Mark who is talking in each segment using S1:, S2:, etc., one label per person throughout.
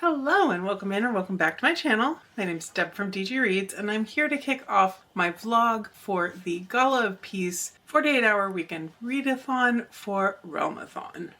S1: Hello and welcome in or welcome back to my channel. My name is Deb from DG Reads and I'm here to kick off my vlog for the Gala of Peace 48-hour weekend readathon for Realmathon.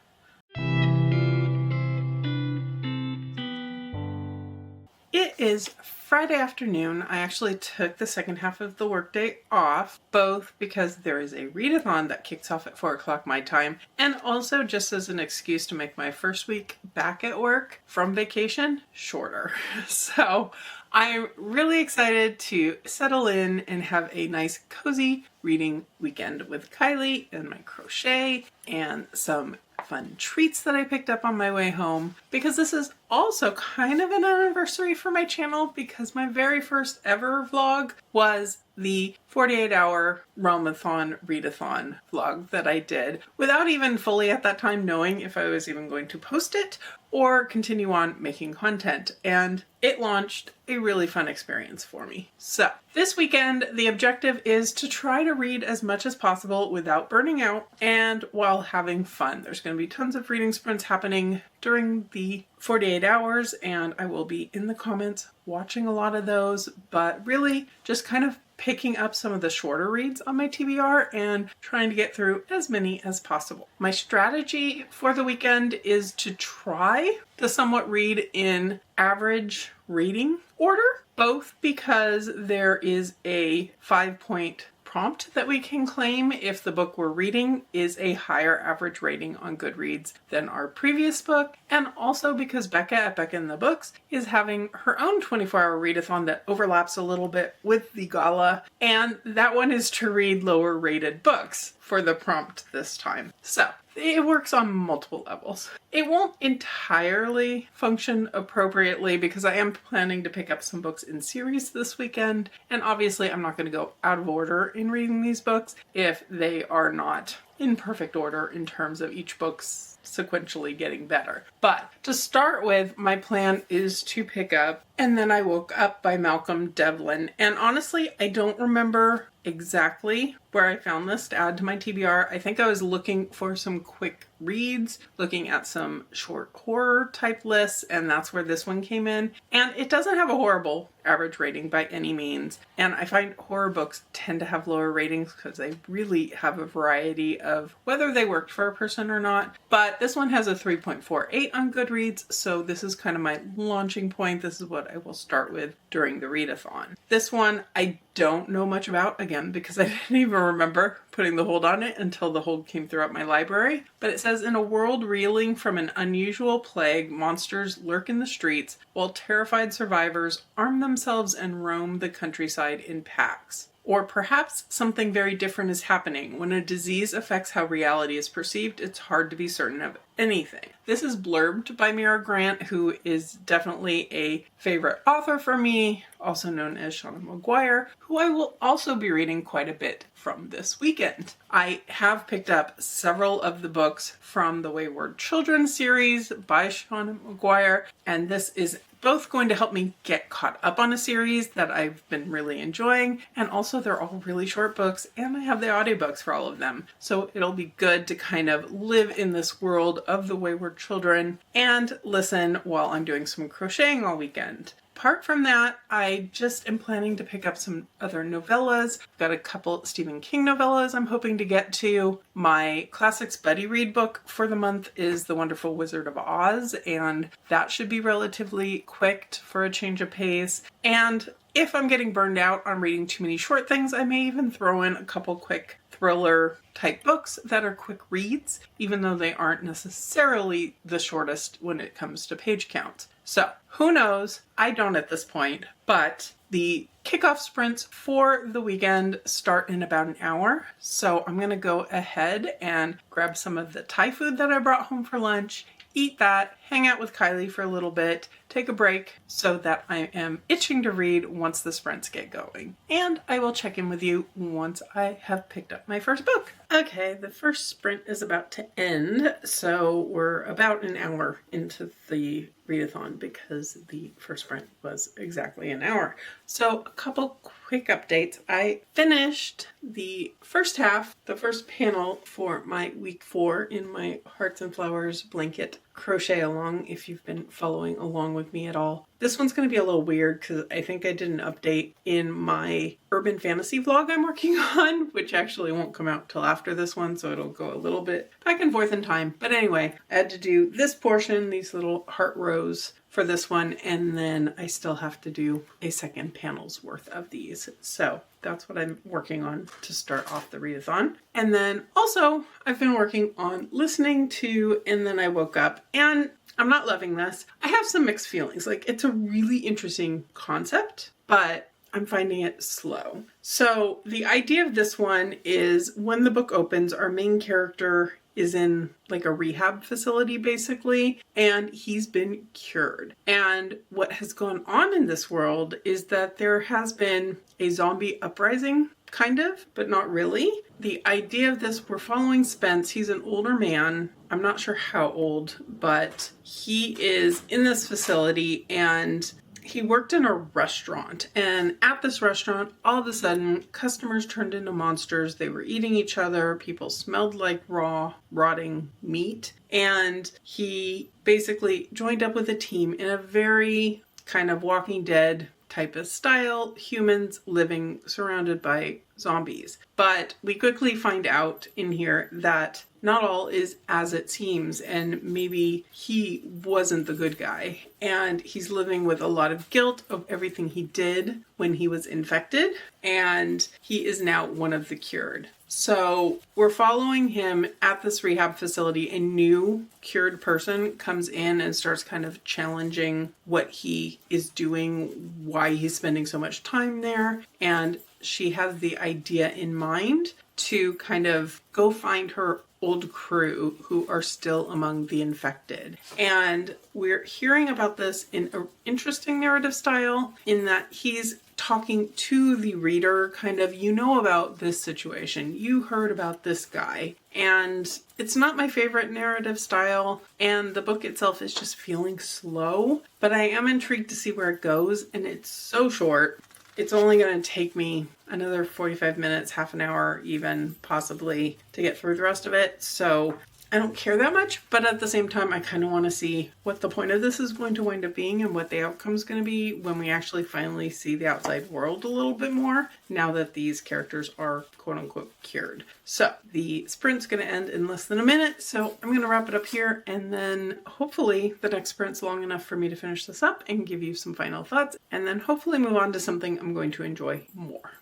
S1: It is Friday afternoon. I actually took the second half of the workday off, both because there is a readathon that kicks off at 4 o'clock my time, and also just as an excuse to make my first week back at work from vacation shorter. So I'm really excited to settle in and have a nice cozy reading weekend with Kylie and my crochet and some fun treats that I picked up on my way home, because this is also kind of an anniversary for my channel because my very first ever vlog was the 48-hour Realmathon readathon vlog that I did without even fully at that time knowing if I was even going to post it or continue on making content, and it launched a really fun experience for me. So this weekend the objective is to try to read as much as possible without burning out and while having fun. There's going to be tons of reading sprints happening during the 48 hours and I will be in the comments watching a lot of those, but really just kind of picking up some of the shorter reads on my TBR and trying to get through as many as possible. My strategy for the weekend is to try to somewhat read in average reading order, both because there is a 5-point prompt that we can claim if the book we're reading is a higher average rating on Goodreads than our previous book, and also because Becca at Becca in the Books is having her own 24-hour readathon that overlaps a little bit with the Gala, and that one is to read lower rated books for the prompt this time. So it works on multiple levels. It won't entirely function appropriately because I am planning to pick up some books in series this weekend, and obviously I'm not going to go out of order in reading these books if they are not in perfect order in terms of each book's sequentially getting better. But to start with, my plan is to pick up And Then I Woke Up by Malcolm Devlin. And honestly, I don't remember exactly where I found this to add to my TBR. I think I was looking for some quick reads, looking at some short horror type lists, and that's where this one came in. And it doesn't have a horrible average rating by any means. And I find horror books tend to have lower ratings because they really have a variety of whether they worked for a person or not. But this one has a 3.48 on Goodreads, so this is kind of my launching point. This is what I will start with during the readathon. This one I don't know much about, again, because I didn't even remember putting the hold on it until the hold came throughout my library. But it says, in a world reeling from an unusual plague, monsters lurk in the streets while terrified survivors arm themselves and roam the countryside in packs. Or perhaps something very different is happening. When a disease affects how reality is perceived, it's hard to be certain of anything. This is blurbed by Mira Grant, who is definitely a favorite author for me, also known as Shauna McGuire, who I will also be reading quite a bit from this weekend. I have picked up several of the books from the Wayward Children series by Shauna McGuire, and this is both going to help me get caught up on a series that I've been really enjoying, and also they're all really short books and I have the audiobooks for all of them. So it'll be good to kind of live in this world of the Wayward Children and listen while I'm doing some crocheting all weekend. Apart from that, I just am planning to pick up some other novellas. I've got a couple Stephen King novellas I'm hoping to get to. My classics buddy read book for the month is The Wonderful Wizard of Oz, and that should be relatively quick for a change of pace. And if I'm getting burned out on reading too many short things, I may even throw in a couple quick thriller type books that are quick reads, even though they aren't necessarily the shortest when it comes to page count. So who knows? I don't at this point, but the kickoff sprints for the weekend start in about an hour. So I'm going to go ahead and grab some of the Thai food that I brought home for lunch, eat that, hang out with Kylie for a little bit, take a break so that I am itching to read once the sprints get going. And I will check in with you once I have picked up my first book. Okay, the first sprint is about to end, so we're about an hour into the readathon because the first sprint was exactly an hour. So a couple quick updates. I finished the first half, the first panel for my week 4 in my Hearts and Flowers blanket crochet along if you've been following along with me at all. This one's going to be a little weird because I think I did an update in my urban fantasy vlog I'm working on, which actually won't come out till after this one, so it'll go a little bit back and forth in time. But anyway, I had to do this portion, these little heart rows for this one, and then I still have to do a second panel's worth of these. So that's what I'm working on to start off the readathon. And then also I've been working on listening to And Then I Woke Up, and I'm not loving this. I have some mixed feelings. Like, it's a really interesting concept, but I'm finding it slow. So the idea of this one is when the book opens, our main character is in like a rehab facility basically, and he's been cured. And what has gone on in this world is that there has been a zombie uprising, kind of, but not really. The idea of this, we're following Spence. He's an older man. I'm not sure how old, but he is in this facility, and he worked in a restaurant, and at this restaurant, all of a sudden, customers turned into monsters. They were eating each other. People smelled like raw, rotting meat. And he basically joined up with a team in a very kind of Walking Dead type of style, humans living surrounded by zombies. But we quickly find out in here that not all is as it seems, and maybe he wasn't the good guy, and he's living with a lot of guilt of everything he did when he was infected, and he is now one of the cured. So we're following him at this rehab facility. A new cured person comes in and starts kind of challenging what he is doing, why he's spending so much time there, and she has the idea in mind to kind of go find her old crew who are still among the infected. And we're hearing about this in an interesting narrative style in that he's talking to the reader, kind of, you know about this situation, you heard about this guy. And it's not my favorite narrative style, and the book itself is just feeling slow, but I am intrigued to see where it goes, and it's so short. It's only going to take me another 45 minutes, half an hour even, possibly, to get through the rest of it. So I don't care that much, but at the same time, I kind of want to see what the point of this is going to wind up being and what the outcome is going to be when we actually finally see the outside world a little bit more, now that these characters are quote-unquote cured. So the sprint's going to end in less than a minute, so I'm going to wrap it up here, and then hopefully the next sprint's long enough for me to finish this up and give you some final thoughts, and then hopefully move on to something I'm going to enjoy more.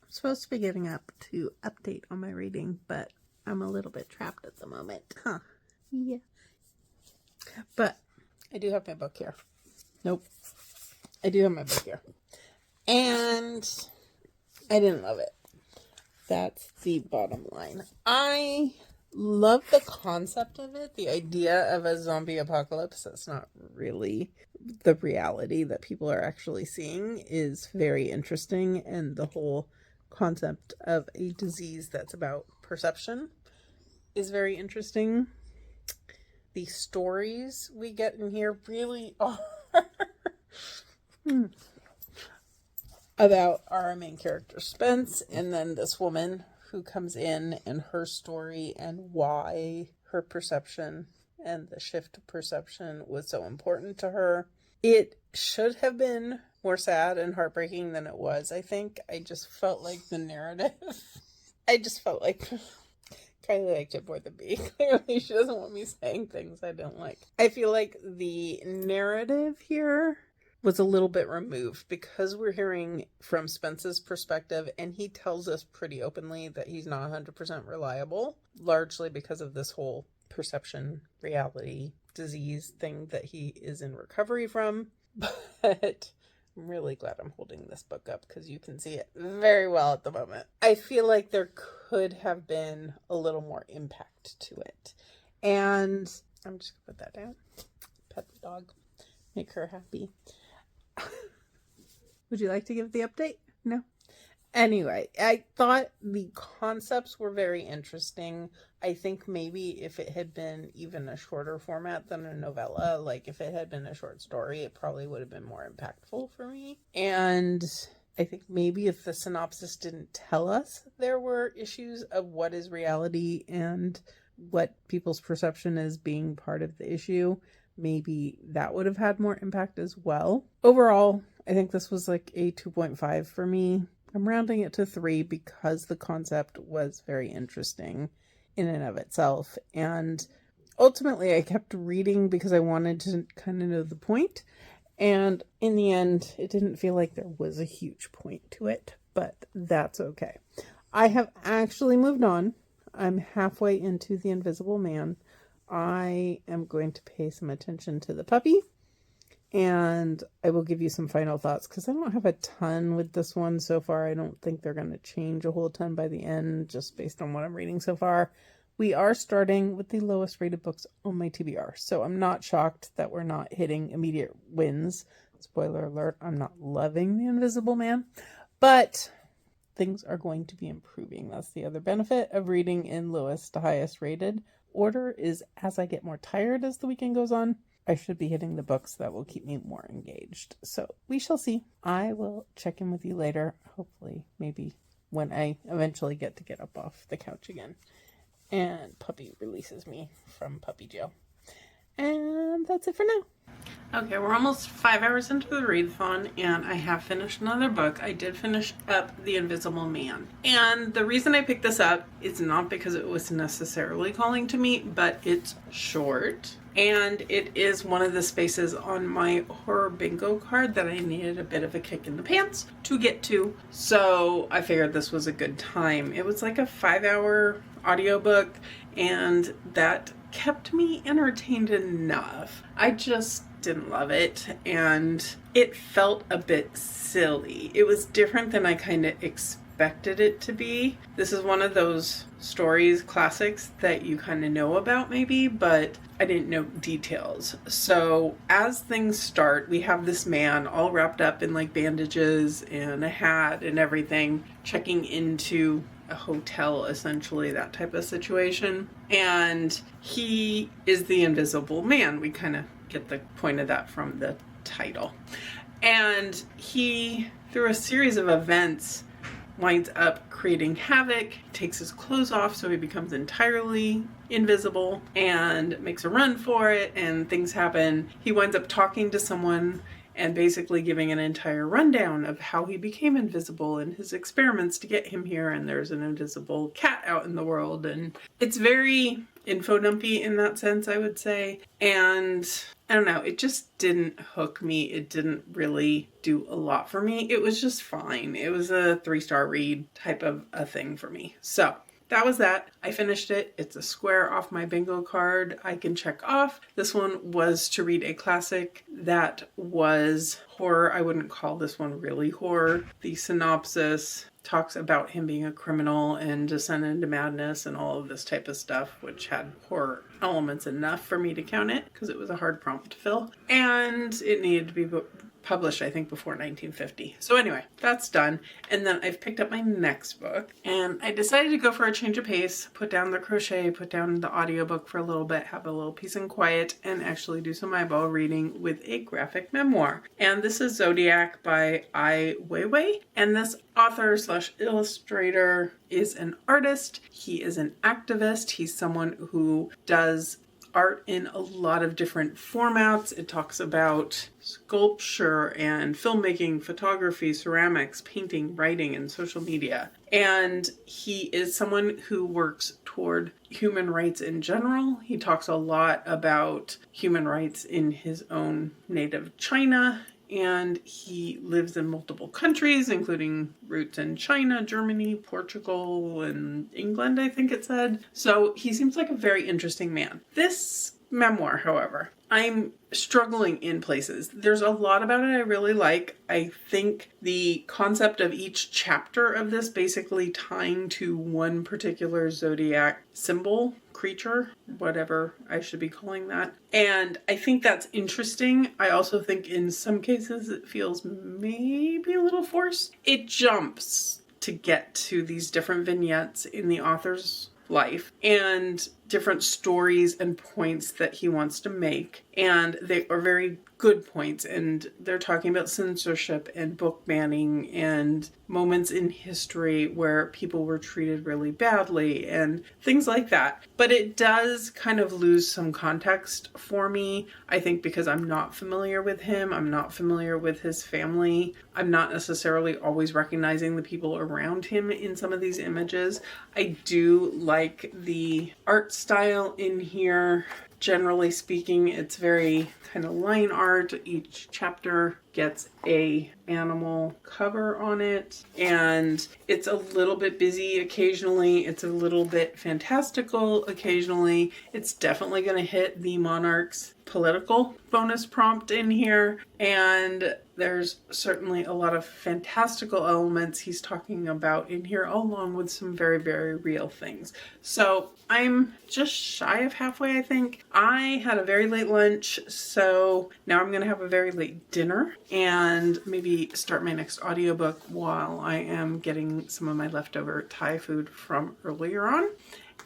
S1: I'm supposed to be getting up to update on my reading, but I'm a little bit trapped at the moment. Huh. Yeah. But I do have my book here. Nope. I do have my book here. And I didn't love it. That's the bottom line. I love the concept of it. The idea of a zombie apocalypse that's not really the reality that people are actually seeing is very interesting. And the whole concept of a disease that's about perception is very interesting. The stories we get in here really are about our main character Spence, and then this woman who comes in and her story and why her perception and the shift of perception was so important to her. It should have been more sad and heartbreaking than it was, I think. I just felt like the narrative, I just felt like Kylee liked it more than me. Clearly, she doesn't want me saying things I don't like. I feel like the narrative here was a little bit removed because we're hearing from Spence's perspective, and he tells us pretty openly that he's not 100% reliable, largely because of this whole perception, reality, disease thing that he is in recovery from. But I'm really glad I'm holding this book up because you can see it very well at the moment. I feel like there could have been a little more impact to it. And I'm just going to put that down. Pet the dog. Make her happy. Would you like to give the update? No? Anyway, I thought the concepts were very interesting. I think maybe if it had been even a shorter format than a novella, like if it had been a short story, it probably would have been more impactful for me. And I think maybe if the synopsis didn't tell us there were issues of what is reality and what people's perception is being part of the issue, maybe that would have had more impact as well. Overall, I think this was like a 2.5 for me. I'm rounding it to 3 because the concept was very interesting in and of itself. And ultimately, I kept reading because I wanted to kind of know the point. And in the end, it didn't feel like there was a huge point to it, but that's okay. I have actually moved on. I'm halfway into The Invisible Man. I am going to pay some attention to the puppy, and I will give you some final thoughts because I don't have a ton with this one so far. I don't think they're going to change a whole ton by the end, just based on what I'm reading so far. We are starting with the lowest rated books on my TBR, so I'm not shocked that we're not hitting immediate wins. Spoiler alert, I'm not loving The Invisible Man, but things are going to be improving. That's the other benefit of reading in lowest to highest rated order, is as I get more tired as the weekend goes on, I should be hitting the books that will keep me more engaged. So we shall see. I will check in with you later, hopefully, maybe when I eventually get up off the couch again and puppy releases me from puppy jail. And that's it for now. Okay, we're almost 5 hours into the readathon, and I have finished another book. I did finish up The Invisible Man. And the reason I picked this up is not because it was necessarily calling to me, but it's short. And it is one of the spaces on my horror bingo card that I needed a bit of a kick in the pants to get to. So I figured this was a good time. It was like a 5-hour audiobook, and that kept me entertained enough. I just didn't love it, and it felt a bit silly. It was different than I kind of expected it to be. This is one of those stories, classics, that you kind of know about maybe, but I didn't know details. So as things start, we have this man all wrapped up in like bandages and a hat and everything, checking into a hotel, essentially, that type of situation. And he is the Invisible Man. We kind of get the point of that from the title. And he, through a series of events, winds up creating havoc, takes his clothes off so he becomes entirely invisible, and makes a run for it, and things happen. He winds up talking to someone and basically giving an entire rundown of how he became invisible and his experiments to get him here, and there's an invisible cat out in the world, and it's very info dumpy in that sense, I would say. And I don't know, it just didn't hook me. It didn't really do a lot for me. It was just fine. It was a 3-star read type of a thing for me. So that was that. I finished it. It's a square off my bingo card I can check off. This one was to read a classic that was horror. I wouldn't call this one really horror. The synopsis talks about him being a criminal and descend into madness and all of this type of stuff, which had horror elements enough for me to count it because it was a hard prompt to fill. And it needed to be published, I think, before 1950. So anyway, that's done. And then I've picked up my next book, and I decided to go for a change of pace, put down the crochet, put down the audiobook for a little bit, have a little peace and quiet, and actually do some eyeball reading with a graphic memoir. And this is Zodiac by Ai Weiwei. And this author slash illustrator is an artist. He is an activist. He's someone who does art in a lot of different formats. It talks about sculpture and filmmaking, photography, ceramics, painting, writing, and social media. And he is someone who works toward human rights in general. He talks a lot about human rights in his own native China, and he lives in multiple countries, including roots in China, Germany, Portugal, and England, I think it said. So he seems like a very interesting man. This memoir, however, I'm struggling in places. There's a lot about it I really like. I think the concept of each chapter of this basically tying to one particular zodiac symbol, creature, whatever I should be calling that. And I think that's interesting. I also think in some cases it feels maybe a little forced. It jumps to get to these different vignettes in the author's life, and different stories and points that he wants to make, and they are very good points, and they're talking about censorship and book banning and moments in history where people were treated really badly and things like that. But it does kind of lose some context for me, I think, because I'm not familiar with him, I'm not familiar with his family, I'm not necessarily always recognizing the people around him in some of these images. I do like the art style in here. Generally speaking, it's very kind of line art. Each chapter gets a animal cover on it, and it's a little bit busy occasionally. It's a little bit fantastical occasionally. It's definitely going to hit the Monarchs political bonus prompt in here, and there's certainly a lot of fantastical elements he's talking about in here, along with some very, very real things. So I'm just shy of halfway, I think. I had a very late lunch, so now I'm going to have a very late dinner and maybe start my next audiobook while I am getting some of my leftover Thai food from earlier on,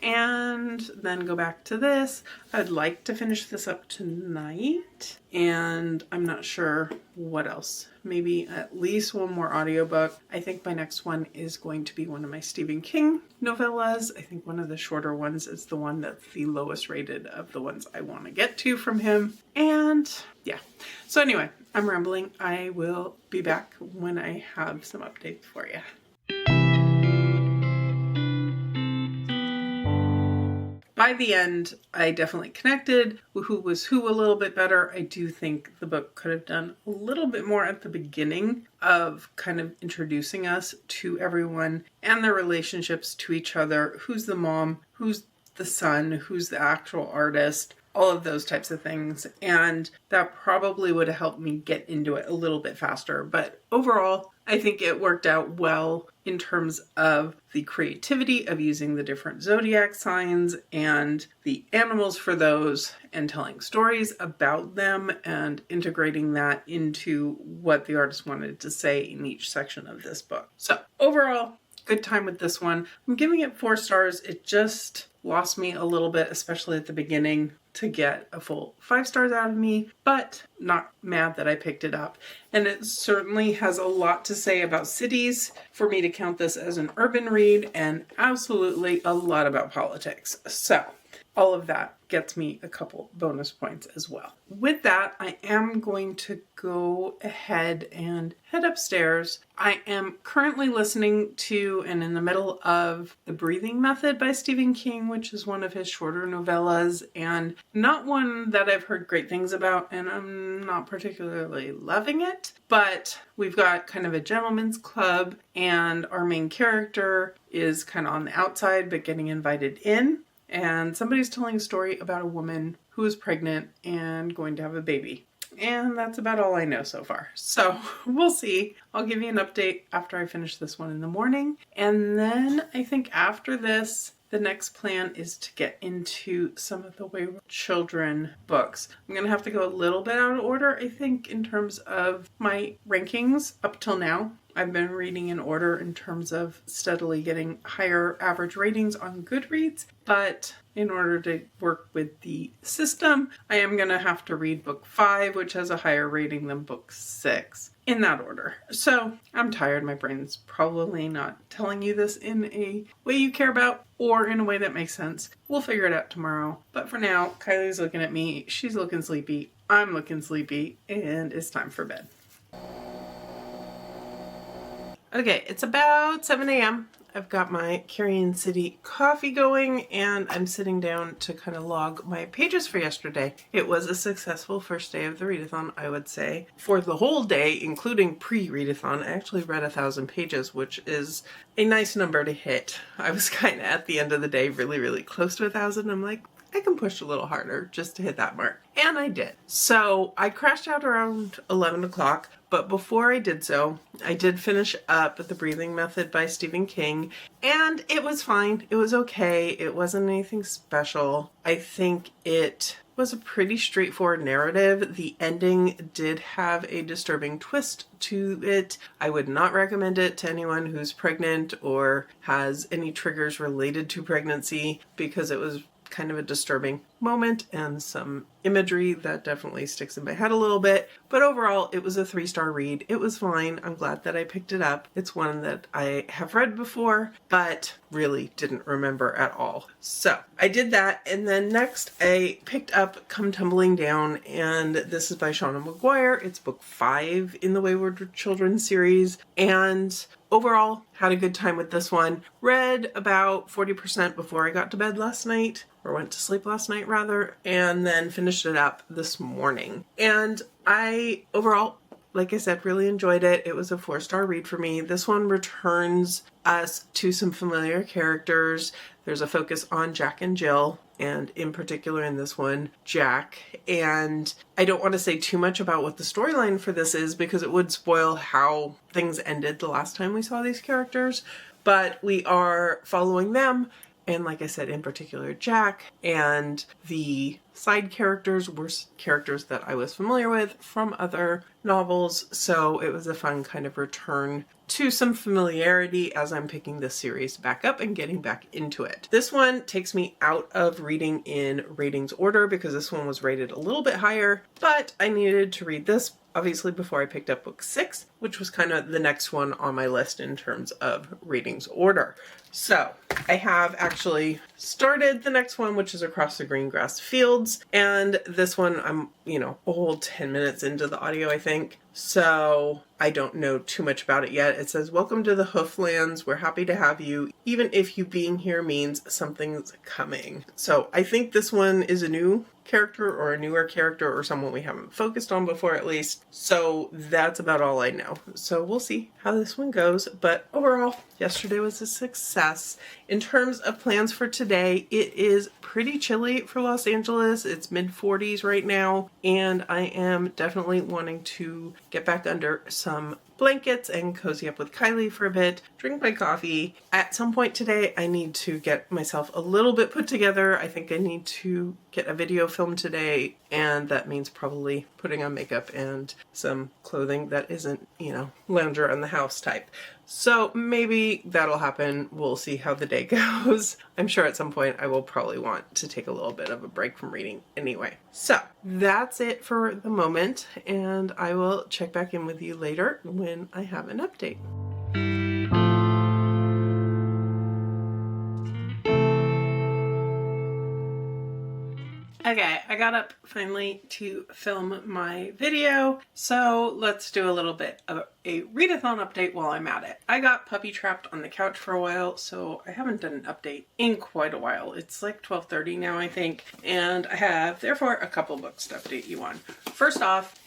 S1: and then go back to this. I'd like to finish this up tonight, and I'm not sure what else. Maybe at least one more audiobook. I think my next one is going to be one of my Stephen King novellas. I think one of the shorter ones is the one that's the lowest rated of the ones I want to get to from him. And yeah. So anyway, I'm rambling. I will be back when I have some updates for you. By the end, I definitely connected with who was who a little bit better. I do think the book could have done a little bit more at the beginning of kind of introducing us to everyone and their relationships to each other. Who's the mom? Who's the son? Who's the actual artist? All of those types of things. And that probably would have helped me get into it a little bit faster. But overall, I think it worked out well in terms of the creativity of using the different zodiac signs and the animals for those, and telling stories about them and integrating that into what the artist wanted to say in each section of this book. So overall, good time with this one. I'm giving it 4 stars. It just lost me a little bit, especially at the beginning, to get a full 5 stars out of me, but not mad that I picked it up. And it certainly has a lot to say about cities for me to count this as an urban read, and absolutely a lot about politics. So all of that gets me a couple bonus points as well. With that, I am going to go ahead and head upstairs. I am currently listening to and in the middle of The Breathing Method by Stephen King, which is one of his shorter novellas, and not one that I've heard great things about, and I'm not particularly loving it. But we've got kind of a gentleman's club, and our main character is kind of on the outside but getting invited in. And somebody's telling a story about a woman who is pregnant and going to have a baby. And that's about all I know so far. So we'll see. I'll give you an update after I finish this one in the morning. And then I think after this, the next plan is to get into some of the Wayward Children books. I'm going to have to go a little bit out of order, I think, in terms of my rankings up till now. I've been reading in order in terms of steadily getting higher average ratings on Goodreads, but in order to work with the system, I am going to have to read book 5, which has a higher rating than book 6, in that order. So I'm tired. My brain's probably not telling you this in a way you care about or in a way that makes sense. We'll figure it out tomorrow. But for now, Kylie's looking at me. She's looking sleepy. I'm looking sleepy, and it's time for bed. Okay, it's about 7 a.m. I've got my Carrion City coffee going, and I'm sitting down to kind of log my pages for yesterday. It was a successful first day of the readathon, I would say. For the whole day, including pre-readathon, I actually read 1,000 pages, which is a nice number to hit. I was kind of at the end of the day really, really close to 1,000. I'm like, I can push a little harder just to hit that mark. And I did. So I crashed out around 11 o'clock, but before I did so, I did finish up The Breathing Method by Stephen King, and it was fine. It was okay. It wasn't anything special. I think it was a pretty straightforward narrative. The ending did have a disturbing twist to it. I would not recommend it to anyone who's pregnant or has any triggers related to pregnancy, because it was kind of a disturbing moment and some imagery that definitely sticks in my head a little bit. But overall, it was a 3-star read. It was fine. I'm glad that I picked it up. It's one that I have read before, but really didn't remember at all. So I did that. And then next I picked up Come Tumbling Down, and this is by Shauna McGuire. It's book 5 in the Wayward Children series. And overall, had a good time with this one. Read about 40% before I got to bed last night, or went to sleep last night rather, and then finished it up this morning. And I overall, like I said, really enjoyed it. It was a 4-star read for me. This one returns us to some familiar characters. There's a focus on Jack and Jill, and in particular in this one, Jack. And I don't want to say too much about what the storyline for this is because it would spoil how things ended the last time we saw these characters. But we are following them, and like I said, in particular Jack, and the side characters were characters that I was familiar with from other novels, so it was a fun kind of return to some familiarity as I'm picking this series back up and getting back into it. This one takes me out of reading in ratings order because this one was rated a little bit higher, but I needed to read this obviously before I picked up book 6, which was kind of the next one on my list in terms of ratings order. So I have actually started the next one, which is Across the Green Grass Fields. And this one, I'm, a whole 10 minutes into the audio, I think. So I don't know too much about it yet. It says, "Welcome to the Hooflands. We're happy to have you, even if you being here means something's coming." So I think this one is a new character or a newer character or someone we haven't focused on before at least. So that's about all I know. So we'll see how this one goes. But overall, yesterday was a success. In terms of plans for today, it is pretty chilly for Los Angeles. It's mid-40s right now, and I am definitely wanting to get back under some blankets and cozy up with Kylie for a bit, drink my coffee. At some point today, I need to get myself a little bit put together. I think I need to get a video filmed today, and that means probably putting on makeup and some clothing that isn't, lounge around the house type. So maybe that'll happen. We'll see how the day goes. I'm sure at some point I will probably want to take a little bit of a break from reading anyway. So that's it for the moment, and I will check back in with you later when I have an update. Okay, I got up finally to film my video, so let's do a little bit of a readathon update while I'm at it. I got puppy trapped on the couch for a while, so I haven't done an update in quite a while. It's like 12:30 now, I think, and I have, therefore, a couple books to update you on. First off,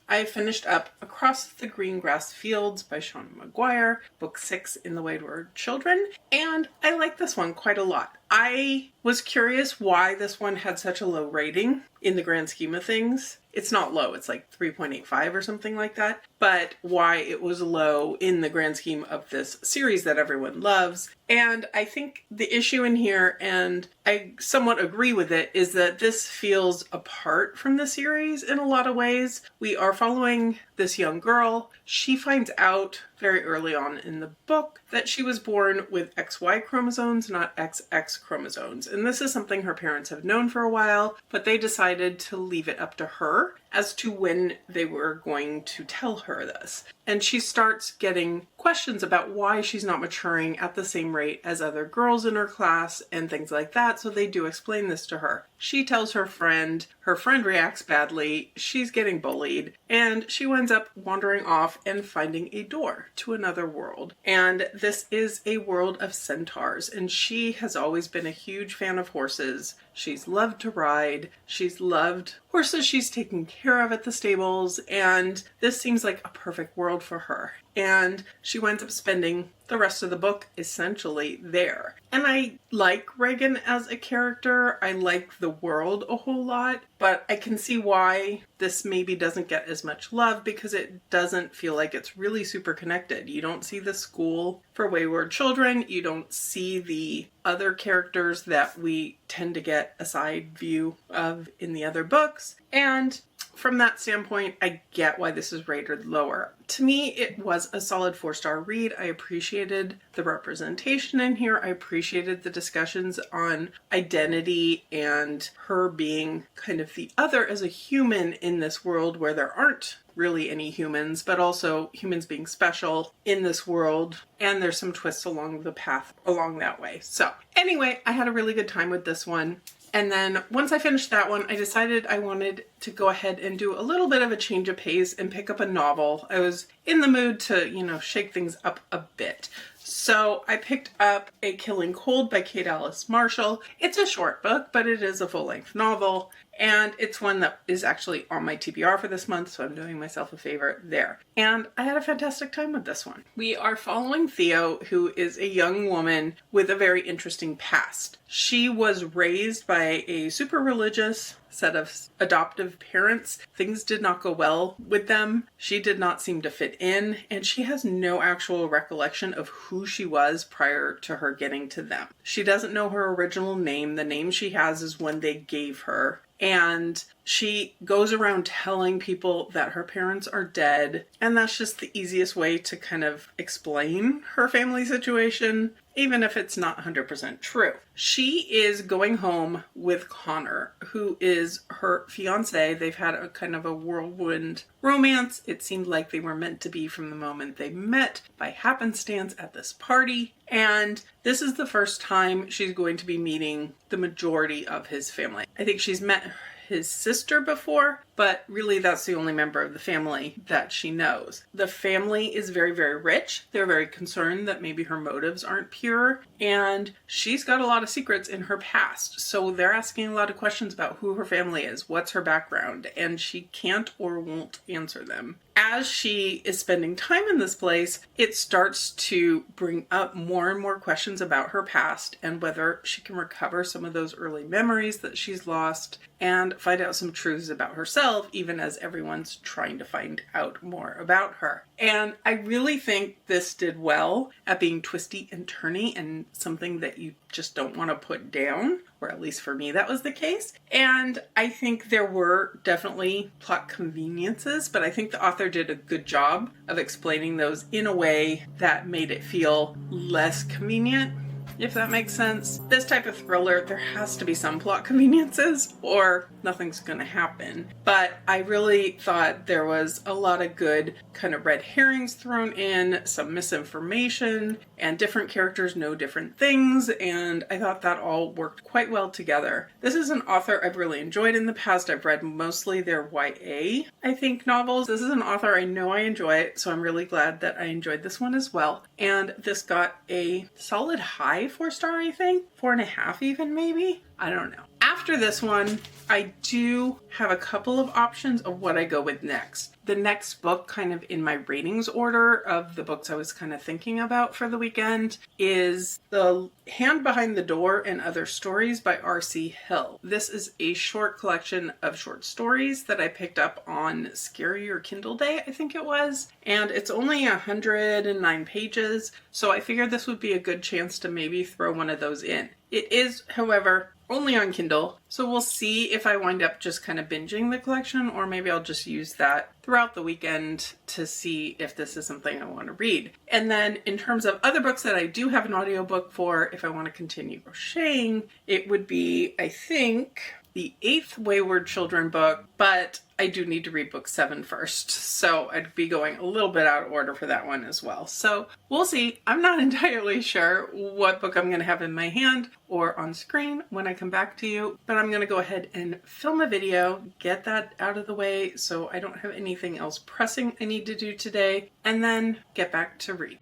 S1: I finished up Across the Green Grass Fields by Shauna McGuire, book 6 in the Wayward Children, and I like this one quite a lot. I was curious why this one had such a low rating in the grand scheme of things. It's not low, it's like 3.85 or something like that, but why it was low in the grand scheme of this series that everyone loves. And I think the issue in here, and I somewhat agree with it, is that this feels apart from the series in a lot of ways. We are following this young girl. She finds out very early on in the book that she was born with XY chromosomes, not XX chromosomes. And this is something her parents have known for a while, but they decided to leave it up to her as to when they were going to tell her this. And she starts getting questions about why she's not maturing at the same rate as other girls in her class and things like that, so they do explain this to her. She tells her friend reacts badly, she's getting bullied, and she winds up wandering off and finding a door to another world. And this is a world of centaurs, and she has always been a huge fan of horses. She's loved to ride, she's loved horses she's taken care of at the stables, and this seems like a perfect world for her. And she winds up spending the rest of the book essentially there. And I like Reagan as a character. I like the world a whole lot, but I can see why this maybe doesn't get as much love because it doesn't feel like it's really super connected. You don't see the school for wayward children. You don't see the other characters that we tend to get a side view of in the other books. And from that standpoint, I get why this is rated lower. To me, it was a solid 4-star read. I appreciated the representation in here. I appreciated the discussions on identity and her being kind of the other as a human in this world where there aren't really any humans, but also humans being special in this world. And there's some twists along the path along that way. So anyway, I had a really good time with this one. And then once I finished that one, I decided I wanted to go ahead and do a little bit of a change of pace and pick up a novel. I was in the mood to, shake things up a bit. So I picked up A Killing Cold by Kate Alice Marshall. It's a short book, but it is a full-length novel. And it's one that is actually on my TBR for this month, so I'm doing myself a favor there. And I had a fantastic time with this one. We are following Theo, who is a young woman with a very interesting past. She was raised by a super religious set of adoptive parents. Things did not go well with them. She did not seem to fit in, and she has no actual recollection of who she was prior to her getting to them. She doesn't know her original name. The name she has is one they gave her. And she goes around telling people that her parents are dead. And that's just the easiest way to kind of explain her family situation, even if it's not 100% true. She is going home with Connor, who is her fiance. They've had a kind of a whirlwind romance. It seemed like they were meant to be from the moment they met by happenstance at this party. And this is the first time she's going to be meeting the majority of his family. I think she's met his sister before, but really that's the only member of the family that she knows. The family is very, very rich. They're very concerned that maybe her motives aren't pure, and she's got a lot of secrets in her past. So they're asking a lot of questions about who her family is, what's her background, and she can't or won't answer them. As she is spending time in this place, it starts to bring up more and more questions about her past and whether she can recover some of those early memories that she's lost and find out some truths about herself, even as everyone's trying to find out more about her. And I really think this did well at being twisty and turny and something that you just don't want to put down, or at least for me that was the case. And I think there were definitely plot conveniences, but I think the author did a good job of explaining those in a way that made it feel less convenient, if that makes sense. This type of thriller, there has to be some plot conveniences or nothing's gonna happen. But I really thought there was a lot of good kind of red herrings thrown in, some misinformation, and different characters know different things, and I thought that all worked quite well together. This is an author I've really enjoyed in the past. I've read mostly their YA, I think, novels. This is an author I know I enjoy, so I'm really glad that I enjoyed this one as well. And this got a solid high 4-star, I think. 4.5 even, maybe? I don't know. After this one, I do have a couple of options of what I go with next. The next book, kind of in my ratings order of the books I was kind of thinking about for the weekend, is The Hand Behind the Door and Other Stories by R.C. Hill. This is a short collection of short stories that I picked up on Scary or Kindle Day, I think it was. And it's only 109 pages, so I figured this would be a good chance to maybe throw one of those in. It is, however, only on Kindle, so we'll see if I wind up just kind of binging the collection, or maybe I'll just use that throughout the weekend to see if this is something I want to read. And then in terms of other books that I do have an audiobook for, if I want to continue crocheting, it would be, I think, the 8th Wayward Children book, but I do need to read book 7 first, so I'd be going a little bit out of order for that one as well. So we'll see. I'm not entirely sure what book I'm going to have in my hand or on screen when I come back to you, but I'm going to go ahead and film a video, get that out of the way so I don't have anything else pressing I need to do today, and then get back to read.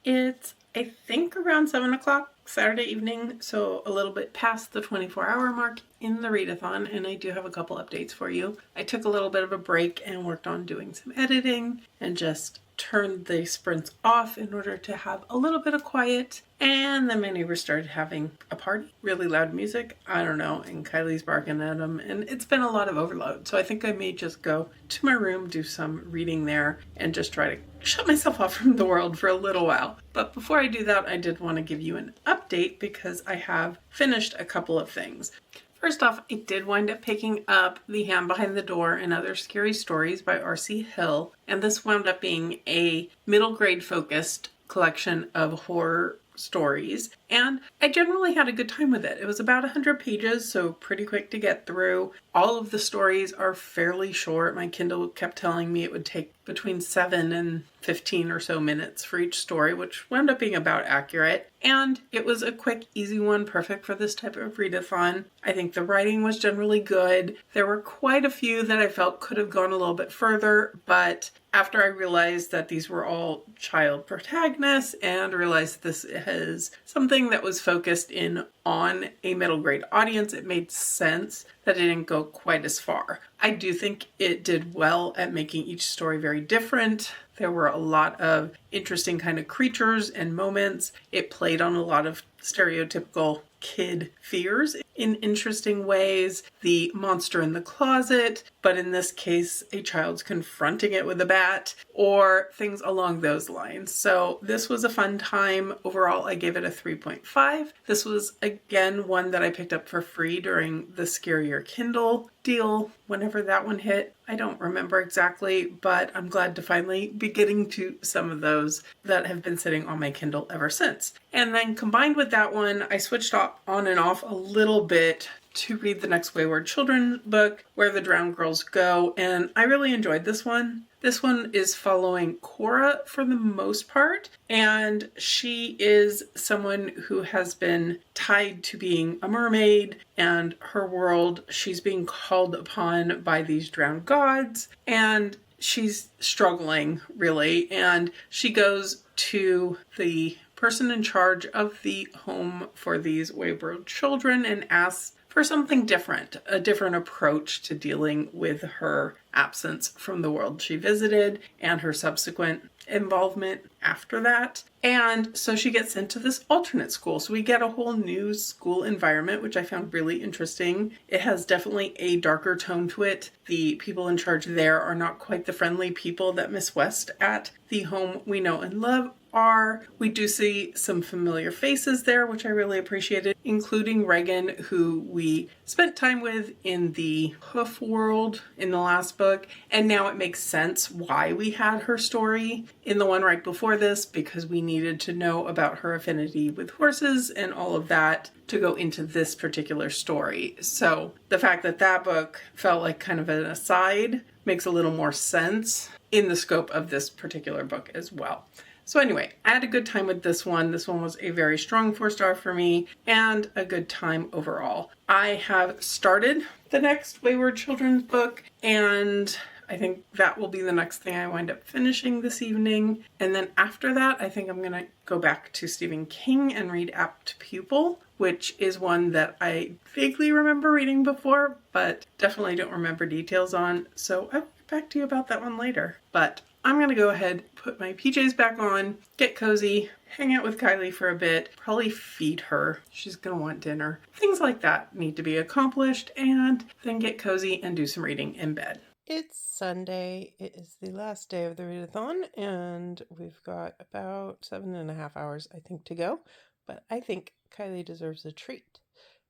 S1: It's, I think, around 7 o'clock Saturday evening, so a little bit past the 24-hour mark in the readathon, and I do have a couple updates for you. I took a little bit of a break and worked on doing some editing and just turned the sprints off in order to have a little bit of quiet. And then my neighbors started having a party, really loud music, I don't know, and Kylie's barking at them, and it's been a lot of overload. So I think I may just go to my room, do some reading there, and just try to shut myself off from the world for a little while. But before I do that, I did want to give you an update because I have finished a couple of things. First off, I did wind up picking up The Hand Behind the Door and Other Scary Stories by R.C. Hill, and this wound up being a middle grade focused collection of horror stories, and I generally had a good time with it. It was about 100 pages, so pretty quick to get through. All of the stories are fairly short. My Kindle kept telling me it would take between 7 and 15 or so minutes for each story, which wound up being about accurate. And it was a quick, easy one, perfect for this type of readathon. I think the writing was generally good. There were quite a few that I felt could have gone a little bit further, but after I realized that these were all child protagonists and realized this is something that was focused in on a middle grade audience, it made sense that it didn't go quite as far. I do think it did well at making each story very different. There were a lot of interesting kind of creatures and moments. It played on a lot of stereotypical kid fears in interesting ways. The monster in the closet, but in this case, a child's confronting it with a bat, or things along those lines. So this was a fun time. Overall, I gave it a 3.5. This was, again, one that I picked up for free during the Scarier Kindle deal, whenever that one hit. I don't remember exactly, but I'm glad to finally be getting to some of those that have been sitting on my Kindle ever since. And then combined with that one, I switched on and off a little bit to read the next Wayward Children book, Where the Drowned Girls Go, and I really enjoyed this one. This one is following Cora for the most part, and she is someone who has been tied to being a mermaid, and her world, she's being called upon by these drowned gods, and she's struggling, really, and she goes to the person in charge of the home for these wayward children and asks for something different, a different approach to dealing with her absence from the world she visited and her subsequent involvement after that. And so she gets sent to this alternate school. So we get a whole new school environment, which I found really interesting. It has definitely a darker tone to it. The people in charge there are not quite the friendly people that Miss West at the home we know and love are. We do see some familiar faces there, which I really appreciated, including Regan, who we spent time with in the Hoof world in the last book. And now it makes sense why we had her story in the one right before this, because we needed to know about her affinity with horses and all of that to go into this particular story. So the fact that that book felt like kind of an aside makes a little more sense in the scope of this particular book as well. So anyway, I had a good time with this one. This one was a very strong 4-star for me and a good time overall. I have started the next Wayward Children's book, and I think that will be the next thing I wind up finishing this evening. And then after that, I think I'm going to go back to Stephen King and read Apt Pupil, which is one that I vaguely remember reading before, but definitely don't remember details on. So I'll get back to you about that one later. But I'm going to go ahead, put my PJs back on, get cozy, hang out with Kylie for a bit, probably feed her. She's going to want dinner. Things like that need to be accomplished, and then get cozy and do some reading in bed. It's Sunday. It is the last day of the readathon, and we've got about 7.5 hours, I think, to go. But I think Kylie deserves a treat.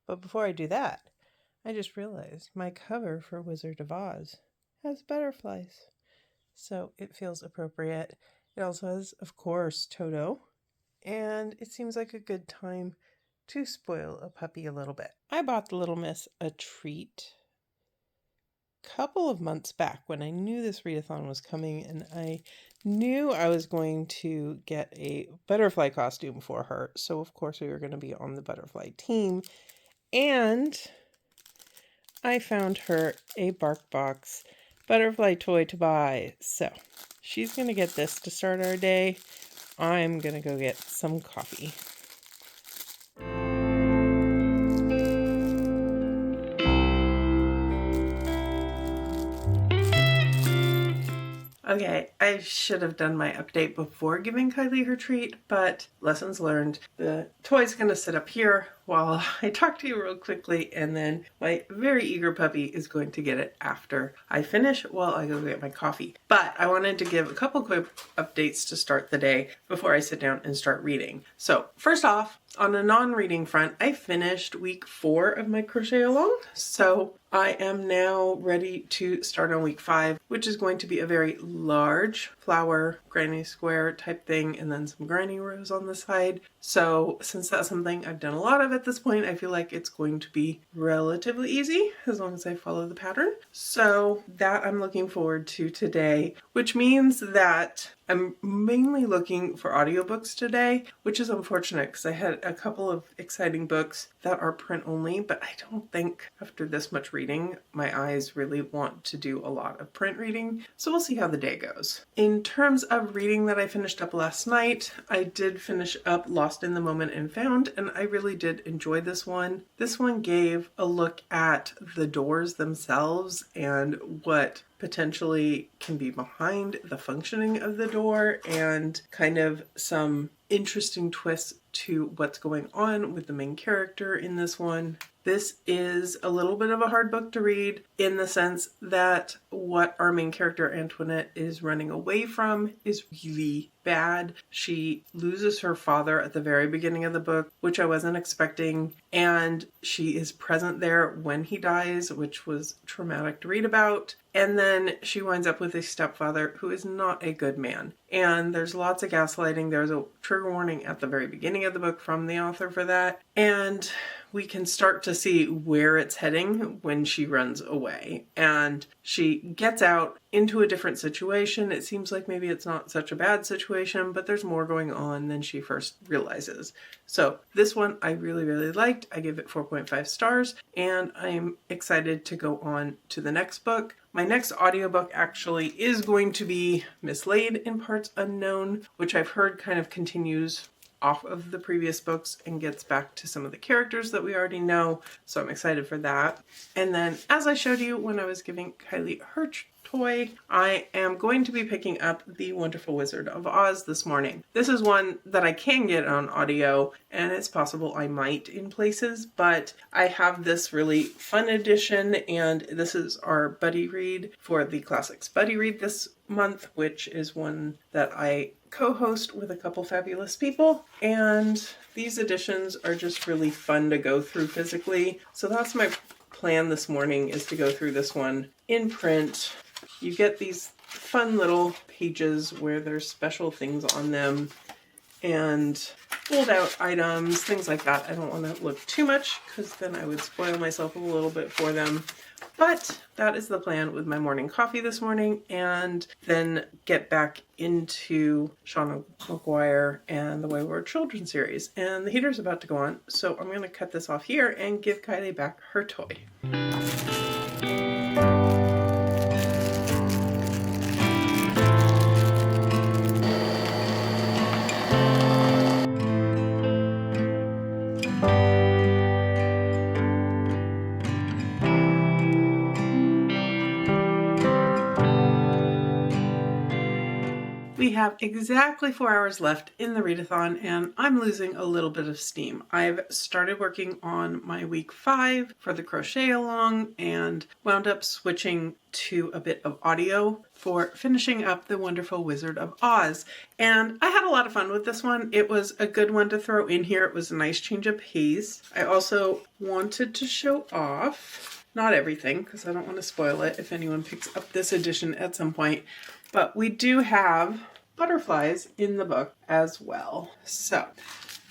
S1: But before I do that, I just realized my cover for Wizard of Oz has butterflies. So it feels appropriate. It also has, of course, Toto. And it seems like a good time to spoil a puppy a little bit. I bought the little miss a treat a couple of months back when I knew this readathon was coming, and I knew I was going to get a butterfly costume for her. So, of course, we were going to be on the butterfly team. And I found her a BarkBox butterfly toy to buy. So she's going to get this to start our day. I'm going to go get some coffee. Okay, I should have done my update before giving Kylie her treat, but lessons learned. The toy's gonna sit up here while I talk to you real quickly, and then my very eager puppy is going to get it after I finish while I go get my coffee. But I wanted to give a couple quick updates to start the day before I sit down and start reading. So first off, on a non-reading front, I finished week 4 of my crochet along. So I am now ready to start on week 5, which is going to be a very large flower granny square type thing, and then some granny rows on the side. So since that's something I've done a lot of at this point, I feel like it's going to be relatively easy as long as I follow the pattern. So that I'm looking forward to today, which means that I'm mainly looking for audiobooks today, which is unfortunate because I had a couple of exciting books that are print only, but I don't think after this much reading, my eyes really want to do a lot of print reading. So we'll see how the day goes. In terms of reading that I finished up last night, I did finish up Lost in the Moment and Found, and I really did enjoy this one. This one gave a look at the doors themselves and what potentially can be behind the functioning of the door, and kind of some interesting twists to what's going on with the main character in this one. This is a little bit of a hard book to read in the sense that what our main character Antoinette is running away from is really bad. She loses her father at the very beginning of the book, which I wasn't expecting, and she is present there when he dies, which was traumatic to read about. And then she winds up with a stepfather who is not a good man. And there's lots of gaslighting. There's a trigger warning at the very beginning of the book from the author for that. And we can start to see where it's heading when she runs away. And she gets out into a different situation. It seems like maybe it's not such a bad situation, but there's more going on than she first realizes. So this one I really, really liked. I give it 4.5 stars, and I'm excited to go on to the next book. My next audiobook actually is going to be Mislaid in Parts Unknown, which I've heard kind of continues off of the previous books and gets back to some of the characters that we already know. So I'm excited for that. And then, as I showed you when I was giving Kylie her toy, I am going to be picking up The Wonderful Wizard of Oz this morning. This is one that I can get on audio, and it's possible I might in places, but I have this really fun edition, and this is our buddy read for the Classics Buddy Read this month, which is one that I co-host with a couple fabulous people, and these editions are just really fun to go through physically. So that's my plan this morning, is to go through this one in print. You get these fun little pages where there's special things on them and fold out items, things like that. I don't want to look too much because then I would spoil myself a little bit for them. But that is the plan with my morning coffee this morning, and then get back into Shauna McGuire and the Wayward Children series. And the heater's about to go on, so I'm going to cut this off here and give Kylie back her toy. We have exactly 4 hours left in the readathon, and I'm losing a little bit of steam. I've started working on my week 5 for the crochet along and wound up switching to a bit of audio for finishing up The Wonderful Wizard of Oz. And I had a lot of fun with this one. It was a good one to throw in here. It was a nice change of pace. I also wanted to show off, not everything, because I don't want to spoil it if anyone picks up this edition at some point, but we do have butterflies in the book as well. So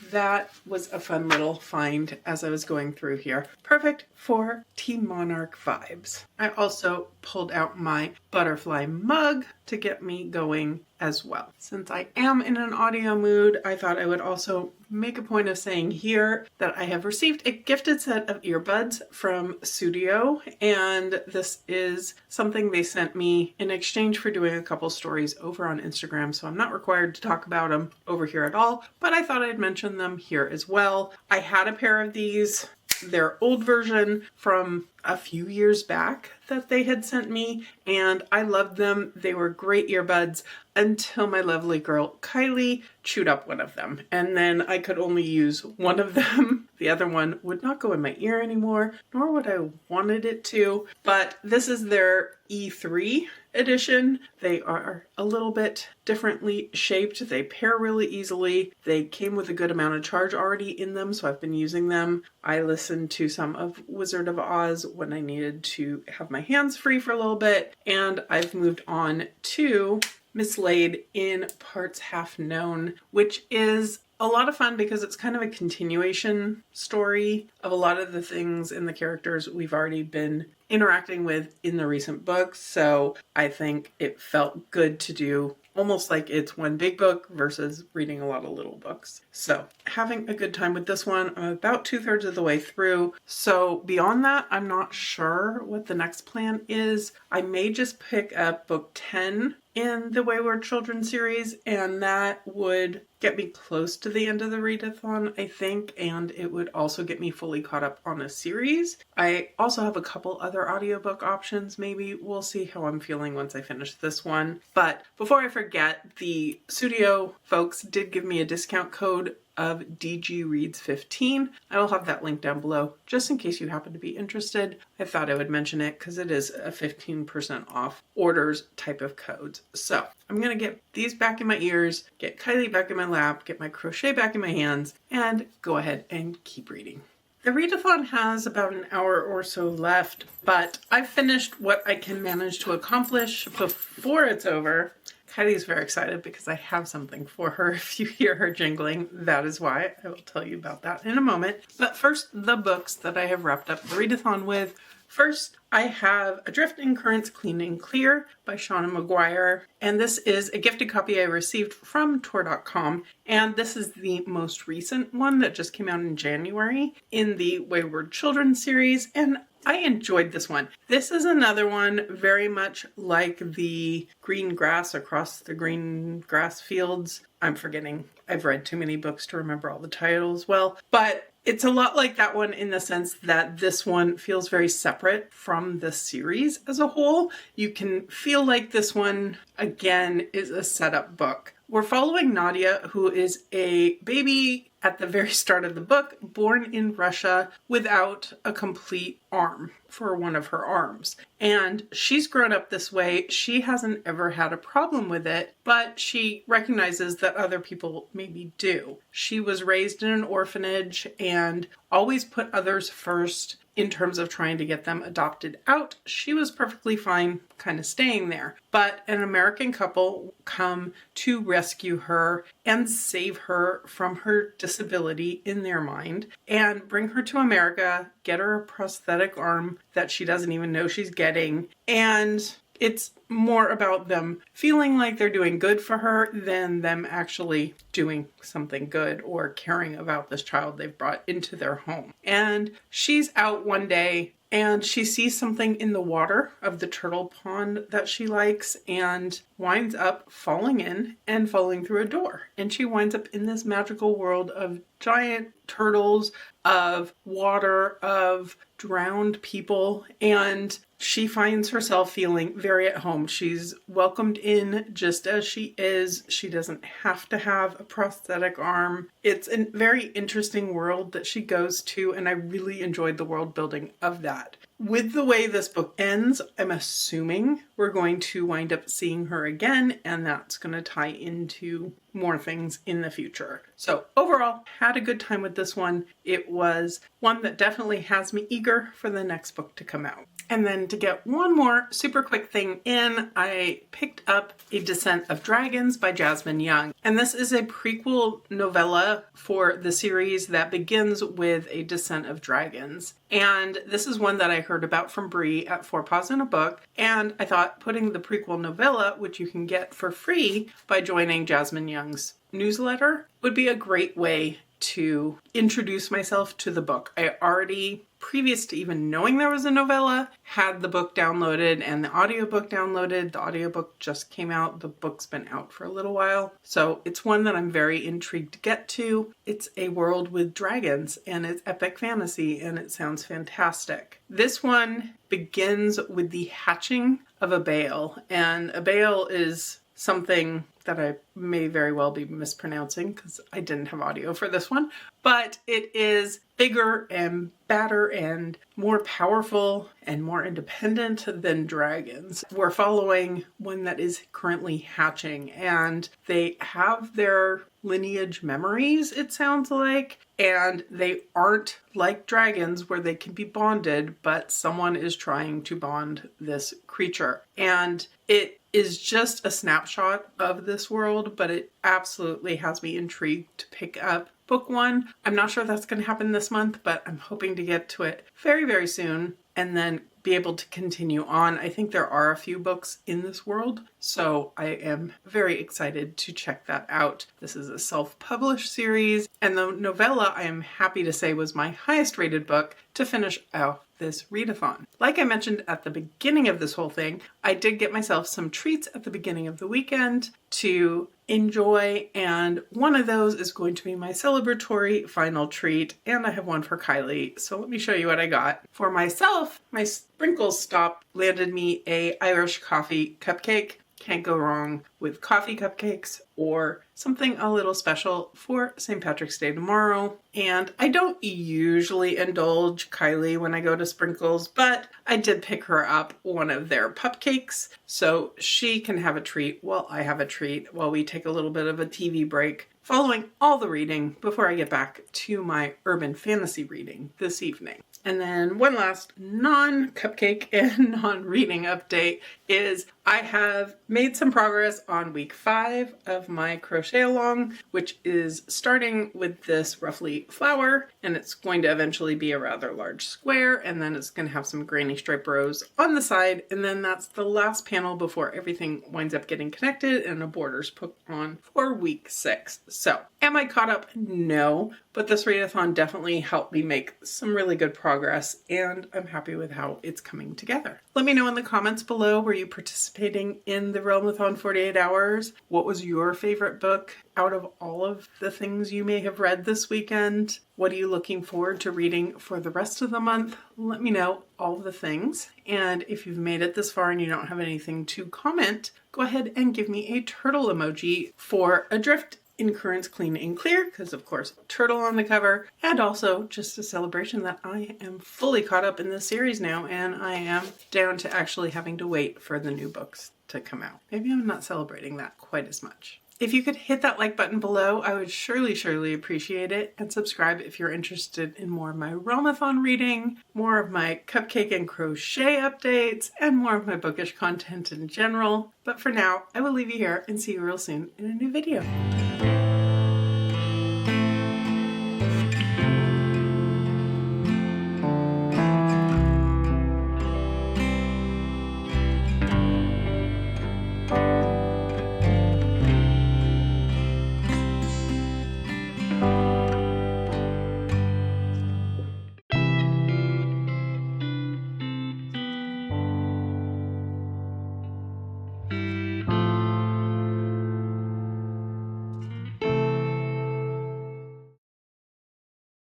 S1: that was a fun little find as I was going through here. Perfect for Team Monarch vibes. I also pulled out my butterfly mug to get me going as well. Since I am in an audio mood, I thought I would also make a point of saying here that I have received a gifted set of earbuds from Studio, and this is something they sent me in exchange for doing a couple stories over on Instagram, so I'm not required to talk about them over here at all, but I thought I'd mention them here as well. I had a pair of these, their old version from a few years back that they had sent me, and I loved them. They were great earbuds until my lovely girl Kylie chewed up one of them, and then I could only use one of them. The other one would not go in my ear anymore, nor would I wanted it to. But this is their E3 edition. They are a little bit differently shaped. They pair really easily. They came with a good amount of charge already in them, so I've been using them. I listened to some of Wizard of Oz when I needed to have my hands free for a little bit, and I've moved on to Mislaid in Parts Half Known, which is a lot of fun because it's kind of a continuation story of a lot of the things and the characters we've already been interacting with in the recent books. So I think it felt good to do almost like it's one big book versus reading a lot of little books. So having a good time with this one. I'm about 2/3 of the way through. So beyond that, I'm not sure what the next plan is. I may just pick up book 10 in the Wayward Children series, and that would get me close to the end of the readathon, I think, and it would also get me fully caught up on a series. I also have a couple other audiobook options. Maybe we'll see how I'm feeling once I finish this one. But before I forget, the studio folks did give me a discount code of DG Reads 15. I will have that link down below just in case you happen to be interested. I thought I would mention it because it is a 15% off orders type of codes. So I'm going to get these back in my ears, get Kylie back in my lap, get my crochet back in my hands, and go ahead and keep reading. The readathon has about an hour or so left, but I've finished what I can manage to accomplish before it's over. Kylie's very excited because I have something for her. If you hear her jingling, that is why. I will tell you about that in a moment. But first, the books that I have wrapped up the readathon with. First, I have Adrift in Currents Clean and Clear by Shauna McGuire. And this is a gifted copy I received from Tor.com. And this is the most recent one that just came out in January in the Wayward Children series. And I enjoyed this one. This is another one very much like the Green Grass Across the Green Grass Fields. I'm forgetting. I've read too many books to remember all the titles well. But it's a lot like that one in the sense that this one feels very separate from the series as a whole. You can feel like this one, again, is a setup book. We're following Nadia, who is a baby at the very start of the book, born in Russia without a complete arm for one of her arms. And she's grown up this way. She hasn't ever had a problem with it, but she recognizes that other people maybe do. She was raised in an orphanage and always put others first in terms of trying to get them adopted out. She was perfectly fine kind of staying there. But an American couple come to rescue her and save her from her disability in their mind and bring her to America, get her a prosthetic arm that she doesn't even know she's getting. And it's more about them feeling like they're doing good for her than them actually doing something good or caring about this child they've brought into their home. And she's out one day and she sees something in the water of the turtle pond that she likes and winds up falling in and falling through a door. And she winds up in this magical world of giant turtles, of water, of drowned people, and she finds herself feeling very at home. She's welcomed in just as she is. She doesn't have to have a prosthetic arm. It's a very interesting world that she goes to, and I really enjoyed the world building of that. With the way this book ends, I'm assuming we're going to wind up seeing her again, and that's going to tie into more things in the future. So overall, had a good time with this one. It was one that definitely has me eager for the next book to come out. And then to get one more super quick thing in, I picked up A Descent of Dragons by Jasmine Young. And this is a prequel novella for the series that begins with A Descent of Dragons. And this is one that I heard about from Bree at Four Paws in a Book. And I thought putting the prequel novella, which you can get for free by joining Jasmine Young's newsletter, would be a great way to introduce myself to the book. I already previous to even knowing there was a novella, had the book downloaded and the audiobook downloaded. The audiobook just came out. The book's been out for a little while. So it's one that I'm very intrigued to get to. It's a world with dragons and it's epic fantasy and it sounds fantastic. This one begins with the hatching of a bale, and a bale is something that I may very well be mispronouncing because I didn't have audio for this one, but it is bigger and badder and more powerful and more independent than dragons. We're following one that is currently hatching, and they have their lineage memories, it sounds like, and they aren't like dragons where they can be bonded, but someone is trying to bond this creature. And it is just a snapshot of this world, but it absolutely has me intrigued to pick up book one. I'm not sure that's going to happen this month, but I'm hoping to get to it very, very soon and then be able to continue on. I think there are a few books in this world, so I am very excited to check that out. This is a self-published series, and the novella, I am happy to say, was my highest rated book to finish out this readathon. Like I mentioned at the beginning of this whole thing, I did get myself some treats at the beginning of the weekend to enjoy, and one of those is going to be my celebratory final treat, and I have one for Kylie. So let me show you what I got. For myself, my sprinkles stop landed me a Irish coffee cupcake. Can't go wrong with coffee cupcakes or something a little special for St. Patrick's Day tomorrow. And I don't usually indulge Kylie when I go to Sprinkles, but I did pick her up one of their pupcakes so she can have a treat while I have a treat while we take a little bit of a TV break following all the reading before I get back to my urban fantasy reading this evening. And then one last non-cupcake and non-reading update is I have made some progress on week 5 of my crochet along, which is starting with this roughly flower, and it's going to eventually be a rather large square, and then it's going to have some granny stripe rows on the side, and then that's the last panel before everything winds up getting connected and a border's put on for week 6. So, am I caught up? No, but this readathon definitely helped me make some really good progress, and I'm happy with how it's coming together. Let me know in the comments below, were you participating in the Realmathon 48 hours? What was your favorite book out of all of the things you may have read this weekend? What are you looking forward to reading for the rest of the month? Let me know all the things. And if you've made it this far and you don't have anything to comment, go ahead and give me a turtle emoji for Adrift in Currents Clean and Clear, because of course turtle on the cover, and also just a celebration that I am fully caught up in this series now, and I am down to actually having to wait for the new books to come out. Maybe I'm not celebrating that quite as much. If you could hit that like button below, I would surely appreciate it, and subscribe if you're interested in more of my Realmathon reading, more of my cupcake and crochet updates, and more of my bookish content in general. But for now, I will leave you here and see you real soon in a new video.